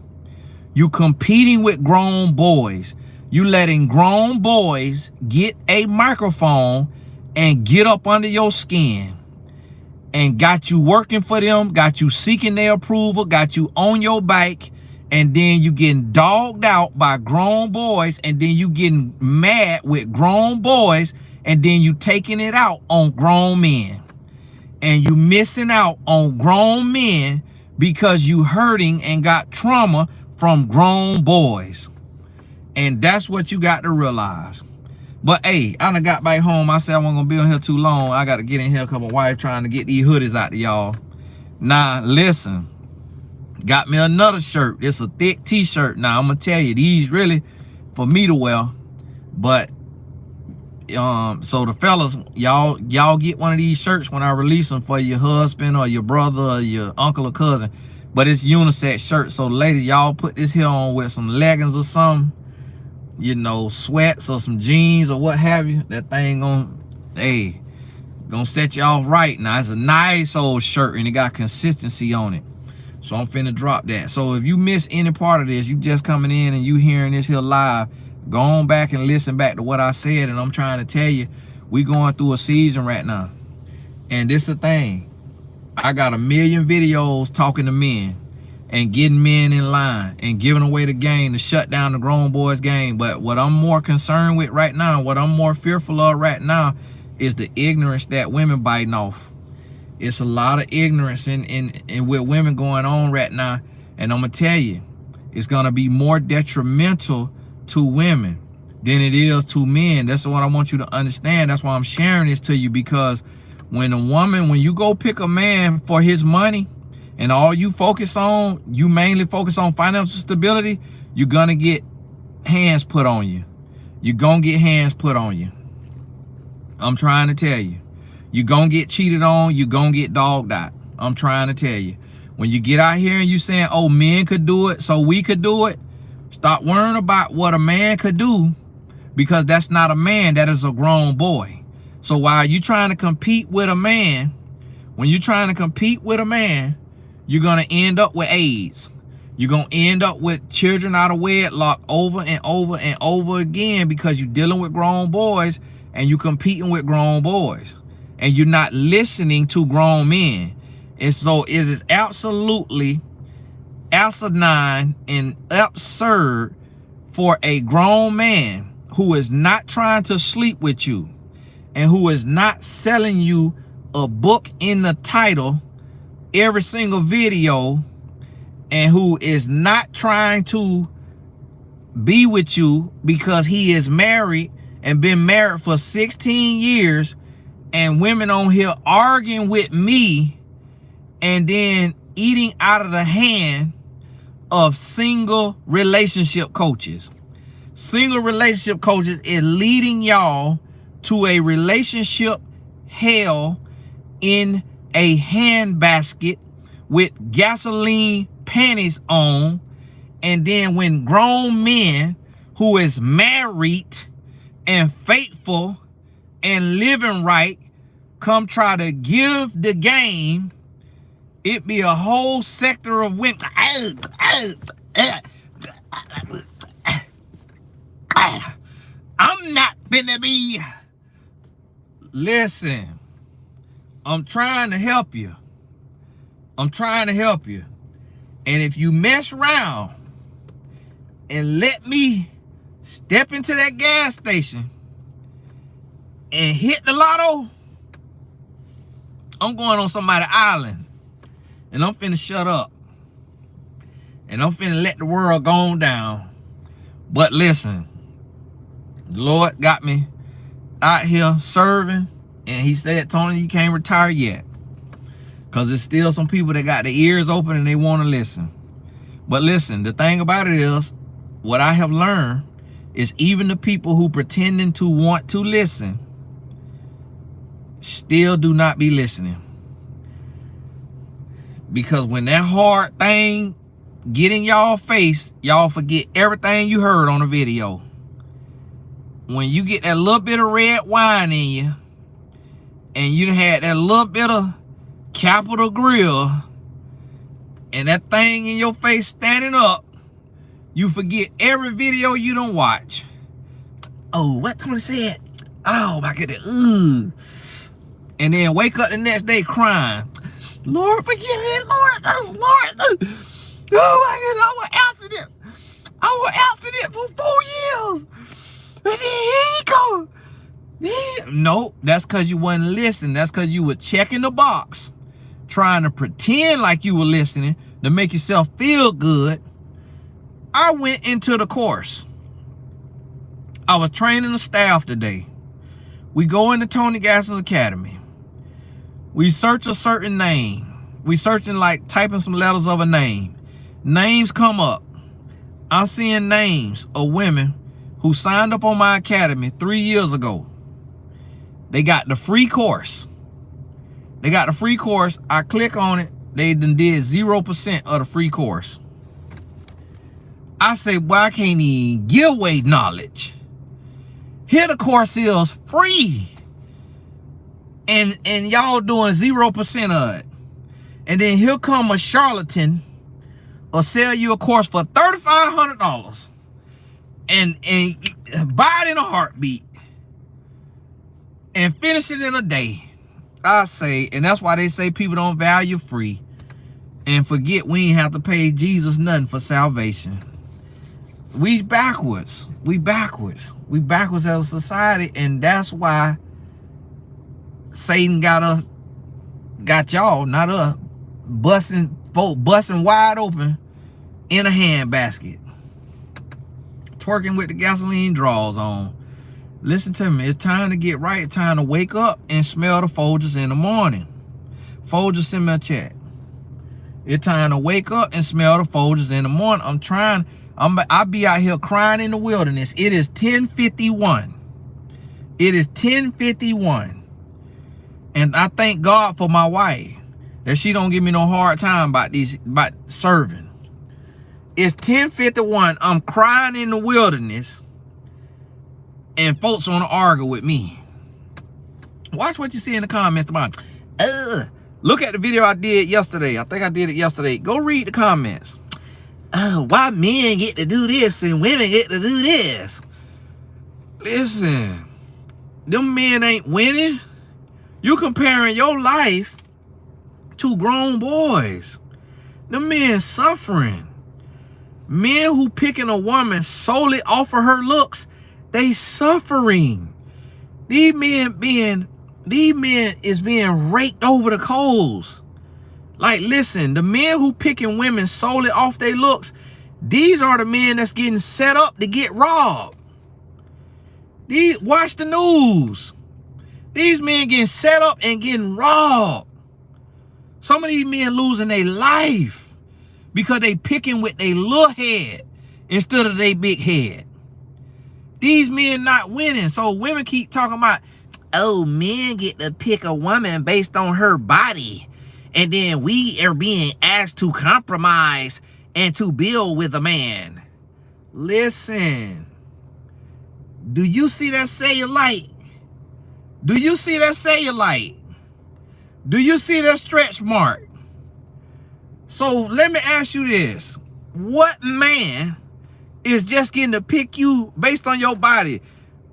You competing with grown boys. You letting grown boys get a microphone and get up under your skin and got you working for them, got you seeking their approval, got you on your bike, and then you getting dogged out by grown boys, and then you getting mad with grown boys, and then you taking it out on grown men. And you missing out on grown men because you hurting and got trauma from grown boys. And that's what you got to realize. But hey, I done got back home. I said I wasn't gonna be on here too long. I got to get in here because my wife trying to get these hoodies out to y'all. Now listen, got me another shirt. It's a thick t-shirt. Now I'm gonna tell you, these really for me to wear. But so the fellas, y'all get one of these shirts when I release them for your husband or your brother or your uncle or cousin. But it's unisex shirt. So ladies, y'all put this here on with some leggings or something, you know, sweats or some jeans or what have you. That thing gonna set you off right. Now it's a nice old shirt and it got consistency on it. So I'm finna drop that. So if you miss any part of this, you just coming in and you hearing this here live, go on back and listen back to what I said. And I'm trying to tell you, we going through a season right now. And this is the thing. I got a million videos talking to men and getting men in line and giving away the game to shut down the grown boys game. But what I'm more concerned with right now, what I'm more fearful of right now is the ignorance that women biting off. It's a lot of ignorance in with women going on right now. And I'm gonna tell you, it's gonna be more detrimental to women than it is to men. That's what I want you to understand. That's why I'm sharing this to you, because when you go pick a man for his money and all you mainly focus on financial stability, you're gonna get hands put on you. You're gonna get hands put on you. I'm trying to tell you. You're gonna get cheated on. You're gonna get dogged out. I'm trying to tell you. When you get out here and you saying, oh, men could do it, so we could do it, stop worrying about what a man could do, because that's not a man. That is a grown boy. So while you trying to compete with a man, when you're trying to compete with a man, you're going to end up with AIDS. You're going to end up with children out of wedlock over and over and over again, because you're dealing with grown boys and you're competing with grown boys and you're not listening to grown men. And so it is absolutely asinine and absurd for a grown man who is not trying to sleep with you and who is not selling you a book in the title every single video, and who is not trying to be with you because he is married and been married for 16 years, and women on here arguing with me and then eating out of the hand of single relationship coaches. Single relationship coaches is leading y'all to a relationship hell in a handbasket with gasoline panties on. And then when grown men who is married and faithful and living right come try to give the game, it be a whole sector of women. I'm not finna be. Listen, I'm trying to help you. I'm trying to help you. And if you mess around and let me step into that gas station and hit the lotto, I'm going on somebody's island. And I'm finna shut up. And I'm finna let the world go on down. But listen, the Lord got me out here serving. And he said, Tony, you can't retire yet. Because there's still some people that got their ears open and they want to listen. But listen, the thing about it is, what I have learned is even the people who pretending to want to listen still do not be listening. Because when that hard thing get in y'all face, y'all forget everything you heard on the video. when you get that little bit of red wine in you, and you had that little bit of Capital Grill, and that thing in your face standing up, you forget every video you don't watch. Oh, what Tony said? Oh my goodness, ugh. And then wake up the next day crying. Lord, forgive me, Lord, oh Lord. Oh my goodness, I was abstinent. I was abstinent for 4 years. And then here you go. Nope, that's because you wasn't listening. That's because you were checking the box, trying to pretend like you were listening to make yourself feel good. I went into the course. I was training the staff today. We go into Tony Gaskins Academy. We search a certain name. We searching, like typing some letters of a name. Names come up. I'm seeing names of women who signed up on my academy 3 years ago. They got the free course. They got the free course. I click on it. They done did 0% of the free course. I say, well, I can't even give away knowledge. Here the course is free. And y'all doing 0% of it. And then here come a charlatan or sell you a course for $3,500 and buy it in a heartbeat and finish it in a day. I say, and that's why they say people don't value free and forget we ain't have to pay Jesus nothing for salvation. We backwards. We backwards. We backwards as a society, and that's why Satan got y'all, not us, busting wide open in a handbasket, twerking with the gasoline draws on. Listen to me, it's time to get right. It's time to wake up and smell the Folgers in the morning. Folgers, send me a chat. It's time to wake up and smell the Folgers in the morning. I'll be out here crying in the wilderness. It is 10:51. It is 10:51. And I thank God for my wife, that she don't give me no hard time about serving. It's 10:51. I'm crying in the wilderness, and folks want to argue with me. Watch what you see in the comments about. Look at the video I did yesterday. I think I did it yesterday. Go read the comments. Why men get to do this and women get to do this? Listen, them men ain't winning. You comparing your life to grown boys. Them men suffering. Men who picking a woman solely off of her looks, they suffering. These men is being raked over the coals. Like, listen, the men who picking women solely off their looks, these are the men that's getting set up to get robbed. Watch the news. These men getting set up and getting robbed. Some of these men losing their life because they picking with their little head instead of their big head. These men not winning. So women keep talking about, oh, men get to pick a woman based on her body. And then we are being asked to compromise and to build with a man. Listen. Do you see that cellulite? Do you see that cellulite? Do you see that stretch mark? So let me ask you this. What man is just getting to pick you based on your body?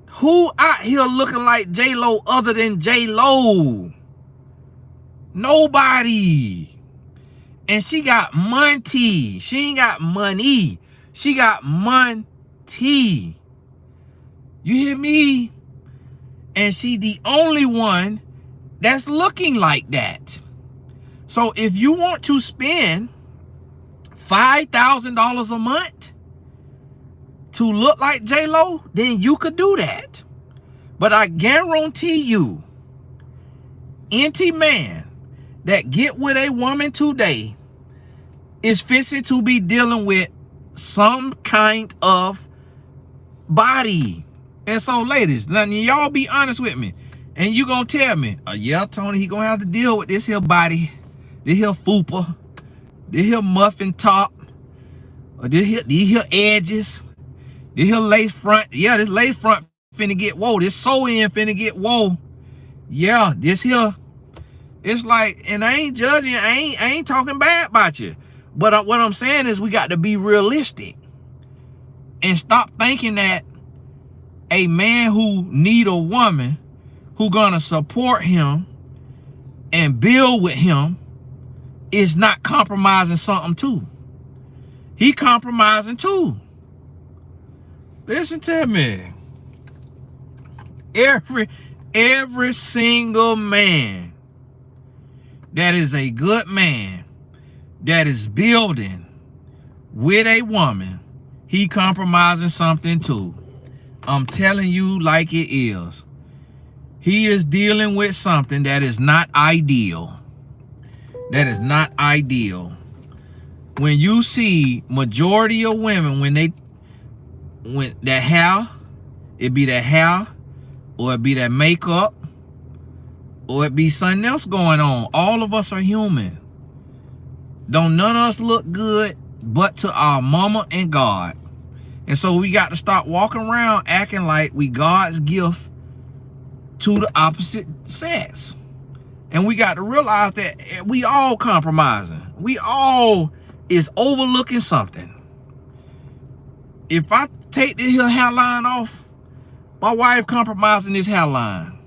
Who out here looking like J-Lo other than J-Lo? Nobody. And she got money. She ain't got money. She got money. You hear me? And she the only one that's looking like that. So if you want to spend $5,000 a month to look like J-Lo, then you could do that. But I guarantee you, any man that get with a woman today is fixing to be dealing with some kind of body. And so, ladies, now y'all be honest with me. And you gonna tell me, yeah, Tony, he gonna have to deal with this here body, this here fupa, this here muffin top, or these here edges, this here lace front. Yeah, this lace front finna get woe. This soul in finna get woe. Yeah, this here. It's like, and I ain't judging, I ain't talking bad about you. But what I'm saying is we got to be realistic and stop thinking that a man who need a woman who gonna support him and build with him is not compromising something too. He compromising too. Listen to me. Every single man that is a good man, that is building with a woman, he compromising something too. I'm telling you like it is. He is dealing with something that is not ideal. That is not ideal. When you see majority of women, when that hair, it be that hair, or it be that makeup, or it be something else going on. All of us are human. Don't none of us look good but to our mama and God. And so we got to stop walking around acting like we God's gift to the opposite sex. And we got to realize that we all compromising. We all is overlooking something. If I take this here hairline off, my wife compromising this hairline.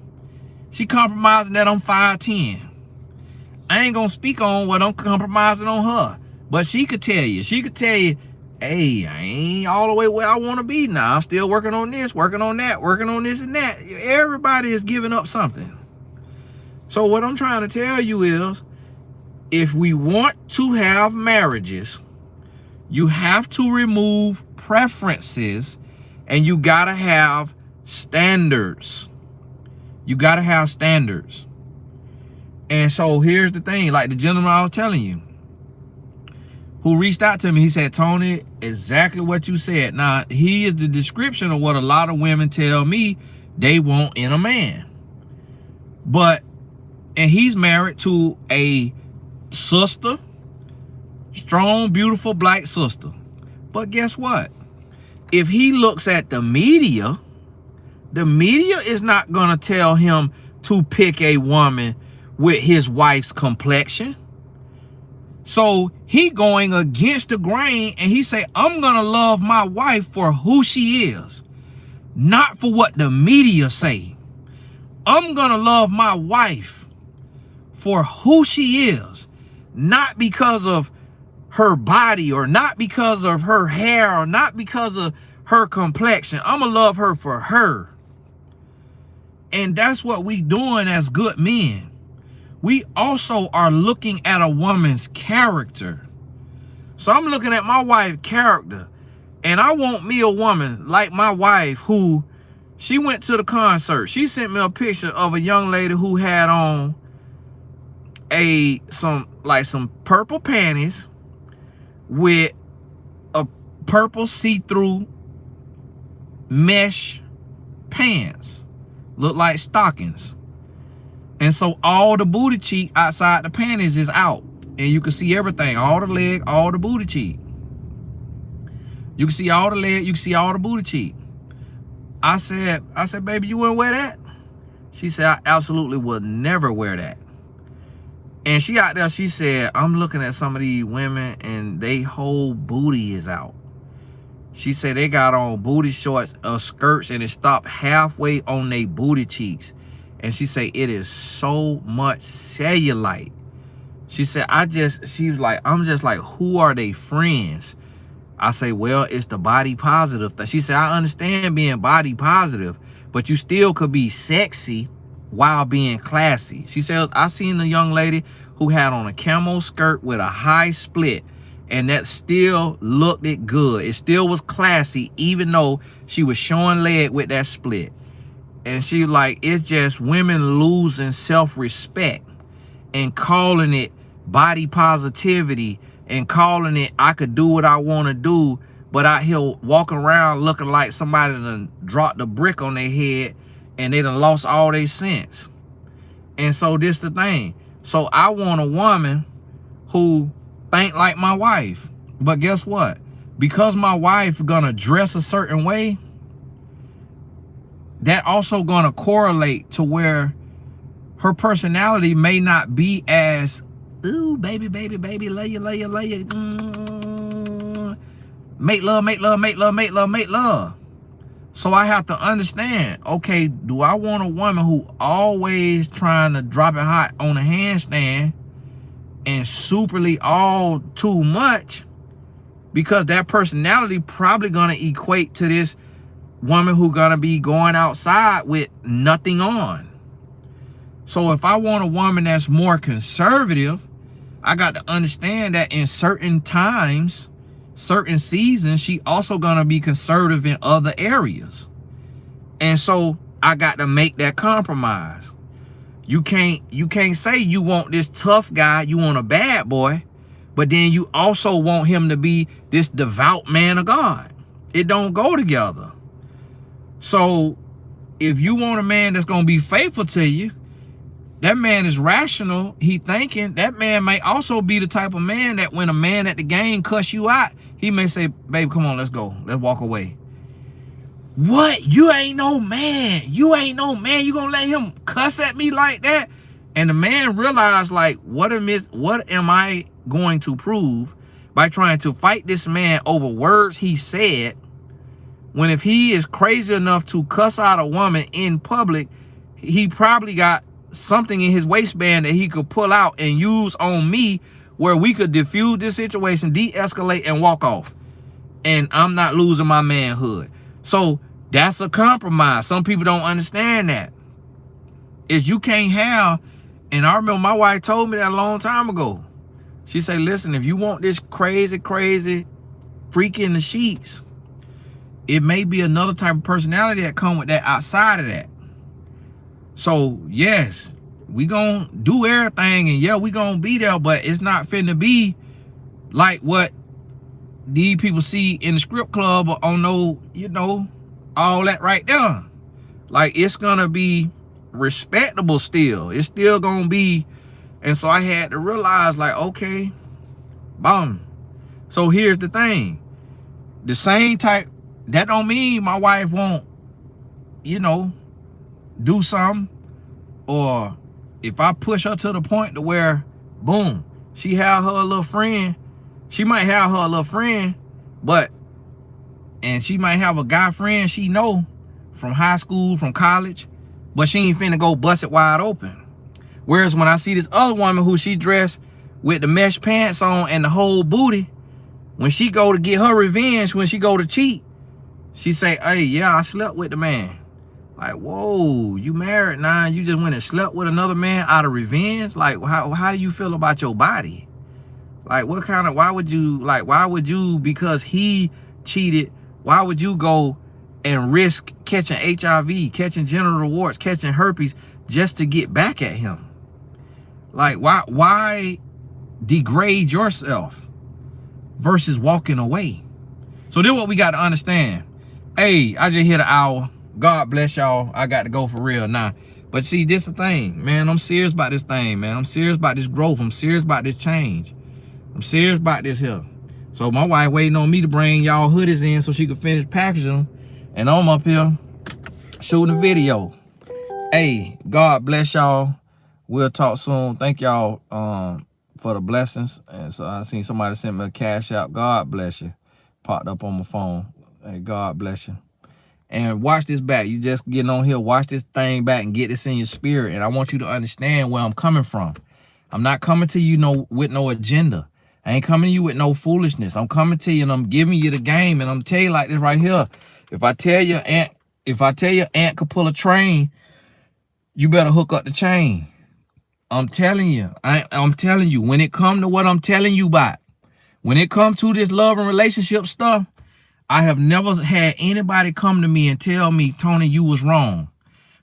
She compromising that I'm 5'10". I ain't gonna speak on what I'm compromising on her, but she could tell you. She could tell you, hey, I ain't all the way where I want to be now. I'm still working on this, working on that, working on this and that. Everybody is giving up something. So what I'm trying to tell you is, if we want to have marriages, you have to remove preferences and you gotta have standards. You gotta have standards. And so here's the thing, like the gentleman I was telling you, who reached out to me, he said, Tony, exactly what you said. Now, he is the description of what a lot of women tell me they want in a man. And he's married to a sister, strong, beautiful black sister. But guess what? If he looks at the media is not gonna tell him to pick a woman with his wife's complexion. So he going against the grain and he say, I'm gonna love my wife for who she is, not for what the media say. I'm gonna love my wife for who she is, not because of her body or not because of her hair or not because of her complexion. I'm gonna love her for her. And that's what we doing as good men. We also are looking at a woman's character. So I'm looking at my wife's character, and I want me a woman like my wife who, she went to the concert. She sent me a picture of a young lady who had on some purple panties with a purple see-through mesh pants. Look like stockings. And so all the booty cheek outside the panties is out. And you can see everything. All the leg, all the booty cheek. You can see all the leg, you can see all the booty cheek. I said, baby, you wouldn't wear that? She said, I absolutely would never wear that. And she out there, she said, I'm looking at some of these women and they whole booty is out. She said they got on booty shorts, skirts, and it stopped halfway on their booty cheeks. And she said it is so much cellulite. She said, she was like, I'm just like, who are they friends? I say, well, it's the body positive thing. She said, I understand being body positive, but you still could be sexy while being classy. She said, I seen a young lady who had on a camo skirt with a high split, and that still looked it good. It still was classy, even though she was showing leg with that split. And she was like, it's just women losing self-respect and calling it body positivity and calling it I could do what I want to do, but out here walking around looking like somebody done dropped a brick on their head and they done lost all their sense. And so this the thing. So I want a woman who think like my wife. But guess what? Because my wife gonna dress a certain way, that also gonna correlate to where her personality may not be as, ooh, baby, baby, baby, love you, love you, love you. Make love, make love, make love, make love, make love. So I have to understand, okay, do I want a woman who always trying to drop it hot on a handstand and superly all too much? Because that personality probably gonna equate to this woman who gonna be going outside with nothing on. So if I want a woman that's more conservative, I got to understand that in certain times, certain seasons, she also gonna be conservative in other areas. And so I got to make that compromise. You can't say you want this tough guy, you want a bad boy, but then you also want him to be this devout man of God. It don't go together. So if you want a man that's gonna be faithful to you, that man is rational, he thinking. That man may also be the type of man that when a man at the game cuss you out, he may say, babe, come on, let's go. Let's walk away. What? You ain't no man. You ain't no man. You gonna let him cuss at me like that? And the man realized, like, what am I going to prove by trying to fight this man over words he said, when if he is crazy enough to cuss out a woman in public, he probably got something in his waistband that he could pull out and use on me where we could diffuse this situation, de-escalate, and walk off. And I'm not losing my manhood. So that's a compromise. Some people don't understand that. Is you can't have, and I remember my wife told me that a long time ago. She said, listen, if you want this crazy, crazy freak in the sheets, it may be another type of personality that come with that outside of that. So yes, we gonna do everything, and yeah, we gonna be there, but it's not finna be like what these people see in the script club or on no, you know, all that right there. Like, it's gonna be respectable still. It's still gonna be. And so I had to realize, like, okay, boom. So here's the thing. The same type, that don't mean my wife won't, you know, do something. Or if I push her to the point to where, boom, she have her little friend, she might have her little friend, and she might have a guy friend she know from high school, from college, but she ain't finna go bust it wide open. Whereas when I see this other woman who she dressed with the mesh pants on and the whole booty, when she go to get her revenge, when she go to cheat, she say, hey, yeah, I slept with the man. Like, whoa, you married now, you just went and slept with another man out of revenge? Like, how do you feel about your body? Like, what kind of, why would you, because he cheated, why would you go and risk catching HIV, catching genital warts, catching herpes just to get back at him? Like, why degrade yourself versus walking away? So this is what we got to understand. Hey, I just hit an hour. God bless y'all. I got to go for real now. But see, this is the thing, man. I'm serious about this thing, man. I'm serious about this growth. I'm serious about this change. I'm serious about this here. So my wife waiting on me to bring y'all hoodies in so she could finish packaging them. And I'm up here shooting a video. Hey, God bless y'all. We'll talk soon. Thank y'all for the blessings. And so I seen somebody send me a cash out. God bless you. Popped up on my phone. Hey, God bless you. And watch this back. You just getting on here, watch this thing back and get this in your spirit. And I want you to understand where I'm coming from. I'm not coming to you with no agenda. I ain't coming to you with no foolishness. I'm coming to you and I'm giving you the game. And I'm telling you like this right here. If I tell you ant could pull a train, you better hook up the chain. I'm telling you. I'm telling you, when it come to what I'm telling you about, when it come to this love and relationship stuff, I have never had anybody come to me and tell me, Tony, you was wrong.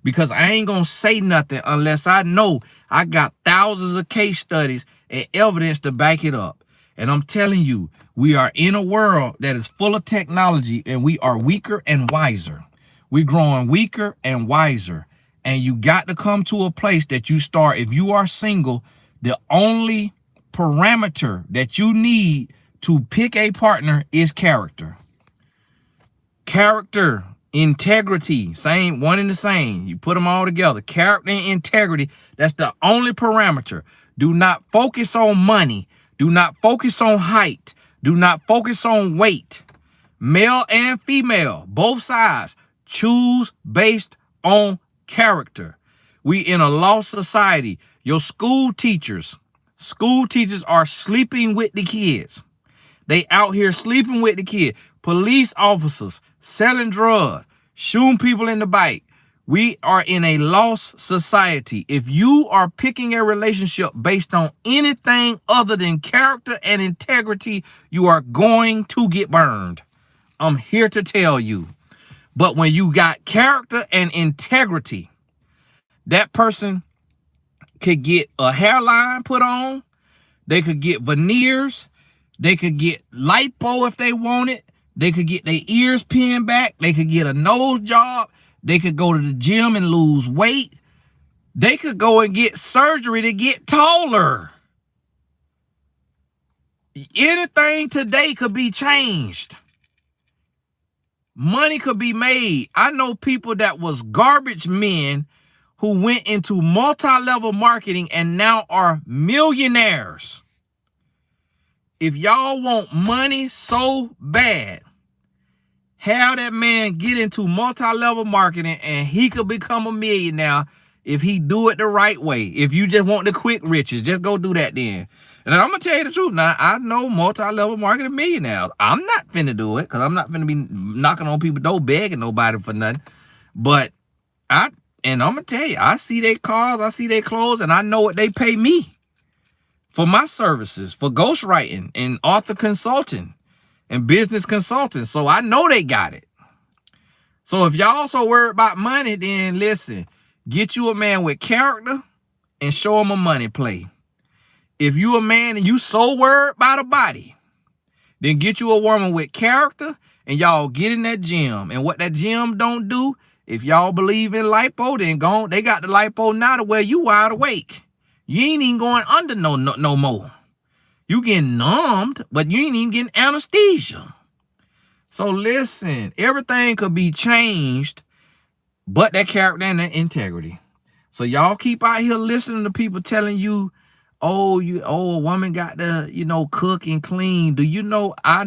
Because I ain't gonna say nothing unless I know I got thousands of case studies and evidence to back it up. And I'm telling you, we are in a world that is full of technology and we are weaker and wiser. We're growing weaker and wiser. And you got to come to a place that you start, if you are single, the only parameter that you need to pick a partner is character. Character. Integrity, same, one and the same. You put them all together. Character and integrity, that's the only parameter. Do not focus on money. Do not focus on height. Do not focus on weight. Male and female, both sides, choose based on character. We in a lost society. Your school teachers are sleeping with the kids. They out here sleeping with the kid. Police officers selling drugs, shooting people in the bike. We are in a lost society. If you are picking a relationship based on anything other than character and integrity, you are going to get burned. I'm here to tell you. But when you got character and integrity, that person could get a hairline put on. They could get veneers. They could get lipo if they want it. They could get their ears pinned back. They could get a nose job. They could go to the gym and lose weight. They could go and get surgery to get taller. Anything today could be changed. Money could be made. I know people that was garbage men who went into multi-level marketing and now are millionaires. If y'all want money so bad, have that man get into multi-level marketing and he could become a millionaire if he do it the right way. If you just want the quick riches, just go do that then. And I'm going to tell you the truth. Now, I know multi-level marketing millionaires. I'm not finna do it because I'm not finna be knocking on people's door begging nobody for nothing. But I'm going to tell you, I see their cars, I see their clothes, and I know what they pay me for my services, for ghostwriting and author consulting and business consulting. So I know they got it. So if y'all so worried about money, then listen, get you a man with character and show him a money play. If you a man and you so worried about a body, then get you a woman with character and y'all get in that gym. And what that gym don't do, if y'all believe in lipo, then go on. They got the lipo now to where you wide awake. You ain't even going under no more. You getting numbed, but you ain't even getting anesthesia. So listen, everything could be changed, but that character and that integrity. So y'all keep out here listening to people telling you, oh, a woman got to, cook and clean. Do you know a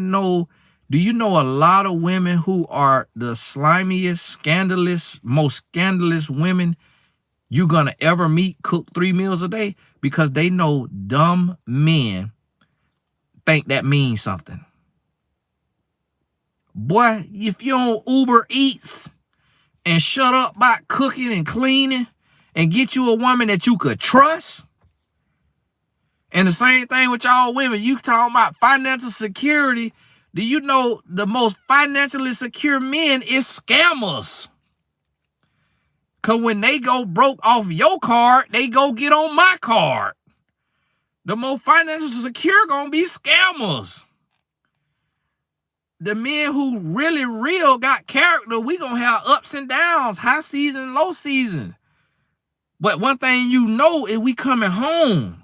lot of women who are the slimiest, most scandalous women you're going to ever meet cook 3 meals a day? Because they know dumb men think that means something. Boy, if you don't Uber Eats and shut up about cooking and cleaning and get you a woman that you could trust. And the same thing with y'all women. You talking about financial security. Do you know the most financially secure men is scammers? Because when they go broke off your card, they go get on my card. The most financially secure gonna be scammers. The men who really real got character, we gonna have ups and downs, high season, low season. But one thing you know is we coming home.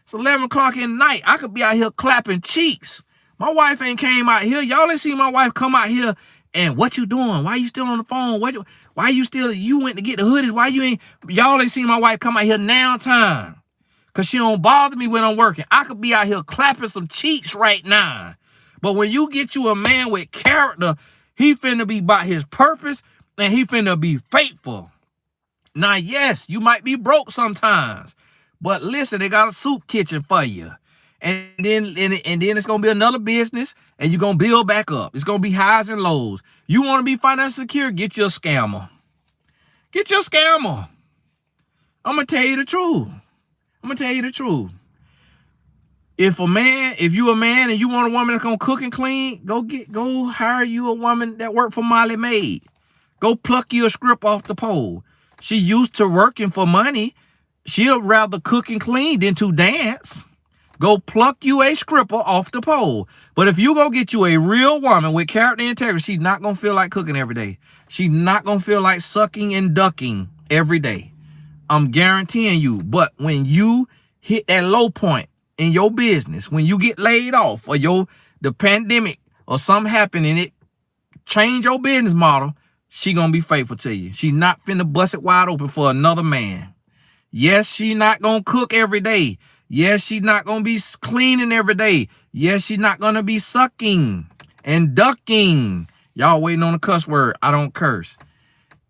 It's 11 o'clock at night. I could be out here clapping cheeks. My wife ain't came out here. Y'all ain't seen my wife come out here and what you doing? Why you still on the phone? Why you went to get the hoodies? Why you ain't? Y'all ain't seen my wife come out here now time. Because she don't bother me when I'm working. I could be out here clapping some cheeks right now. But when you get you a man with character, he finna be about his purpose and he finna be faithful. Now, yes, you might be broke sometimes. But listen, they got a soup kitchen for you. And then it's going to be another business and you're going to build back up. It's going to be highs and lows. You want to be financially secure? Get you a scammer. Get your scammer. I'm going to tell you the truth. If you a man and you want a woman that's going to cook and clean, go hire you a woman that work for Molly Maid. Go pluck you a script off the pole. She used to working for money. She'll rather cook and clean than to dance. Go pluck you a scripper off the pole. But if you go get you a real woman with character and integrity, she's not going to feel like cooking every day. She's not going to feel like sucking and ducking every day. I'm guaranteeing you. But when you hit that low point in your business, when you get laid off or the pandemic or something happened and it change your business model, she gonna be faithful to you. She not finna bust it wide open for another man. Yes, she not gonna cook every day. Yes, she not gonna be cleaning every day. Yes, she not gonna be sucking and ducking. Y'all waiting on a cuss word. I don't curse.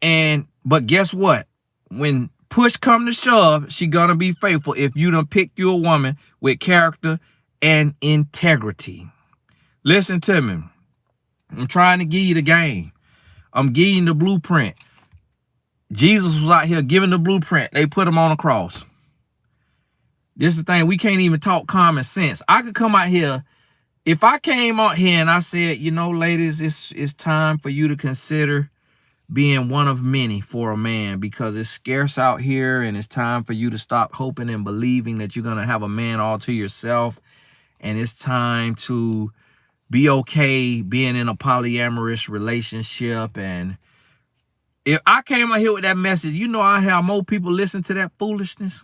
But guess what? When push come to shove, she gonna be faithful if you done pick you a woman with character and integrity. Listen to me. I'm trying to give you the game. I'm giving you the blueprint. Jesus was out here giving the blueprint. They put him on a cross. This is the thing. We can't even talk common sense. I could come out here. If I came out here and I said, you know, ladies, it's time for you to consider being one of many for a man, because it's scarce out here, and it's time for you to stop hoping and believing that you're going to have a man all to yourself. And it's time to be okay being in a polyamorous relationship. And if I came out here with that message, you know, I have more people listen to that foolishness.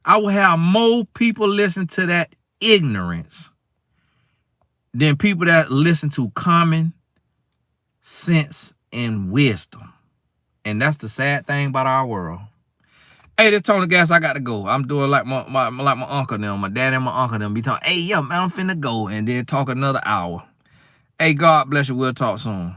I will have more people listen to that ignorance than people that listen to common sense and wisdom. And that's the sad thing about our world. Hey, this Tony Gas, I got to go. I'm doing like my uncle them, my dad and my uncle them be talking, hey, yeah, man, I'm finna go, and then talk another hour. Hey, God bless you. We'll talk soon.